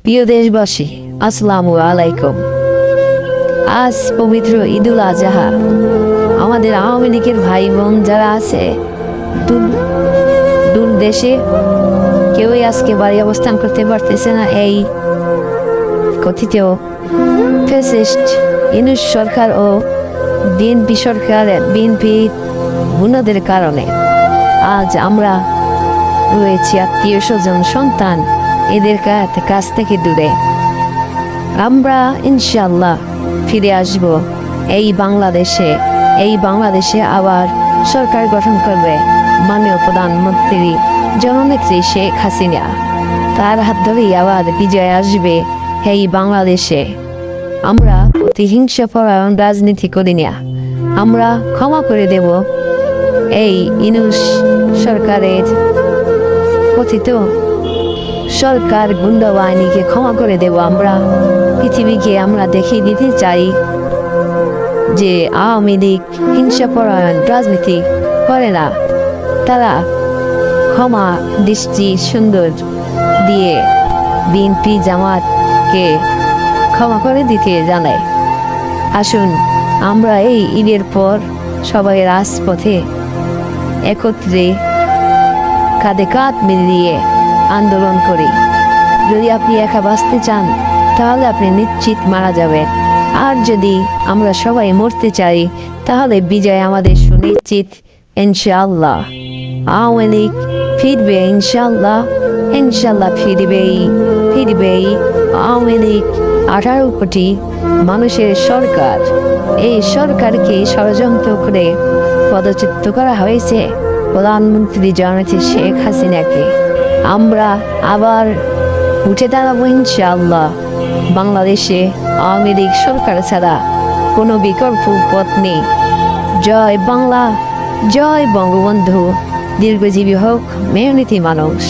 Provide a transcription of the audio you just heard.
প্রিয় দেশবাসী, আসসালামু আলাইকুম। আজ পবিত্র ঈদুল আজহা। আমাদের আওয়ামী লীগের ভাই বোন যারা আছে দূর দূর দেশে, কেউই আজকে বাড়ি অবস্থান করতে পারতেছে না এই কথিত ফ্যাসিস্ট ইউনূস সরকার ও বিএনপি গুণাদের কারণে। আজ আমরা রয়েছি আত্মীয় স্বজন সন্তান এদের কাছ থেকে দূরে। আমরা ইনশাল্লাহ ফিরে আসব এই বাংলাদেশে আবার সরকার গঠন করবে মাননীয় প্রধানমন্ত্রী জননেত্রী শেখ হাসিনা। তার হাত ধরেই আবার বিজয় আসবে এই বাংলাদেশে। আমরা প্রতিহিংসা পরায়ণ রাজনীতি করি না। আমরা ক্ষমা করে দেব এই ইউনূস সরকারের কথিত সরকার গুন্ডা বাহিনীকে ক্ষমা করে দেব। আমরা পৃথিবীকে আমরা দেখিয়ে দিতে চাই যে আওয়ামী লীগ হিংসাপরায়ণ রাজনীতি করে না। তারা ক্ষমা দৃষ্টি সুন্দর দিয়ে বিএনপি জামাতকে ক্ষমা করে দিতে জানায়। আসুন আমরা এই ঈদের পর সবাই রাজপথে একত্রে কাঁধে কাঁধ মিলিয়ে আন্দোলন করি। যদি আপনি একা বাঁচতে চান তাহলে আপনি নিশ্চিত মারা যাবেন, আর যদি আমরা সবাই মরতে চাই তাহলে বিজয় আমাদের সুনিশ্চিত ইনশাআল্লাহ। আওয়ামী লীগ ফিরবে ইনশাআল্লাহ, ফিরবেই আওয়ামী লীগ। 18 কোটি মানুষের সরকার, এই সরকারকে ষড়যন্ত্র করে পদচ্যুত করা হয়েছে প্রধানমন্ত্রী জননেত্রী শেখ হাসিনাকে। আমরা আবার উঠে দাঁড়াবো ইনশাআল্লাহ। বাংলাদেশে আওয়ামী লীগ সরকার ছাড়া কোনো বিকল্প পথ নেই। জয় বাংলা, জয় বঙ্গবন্ধু, দীর্ঘজীবী হোক মেহনতি মানুষ।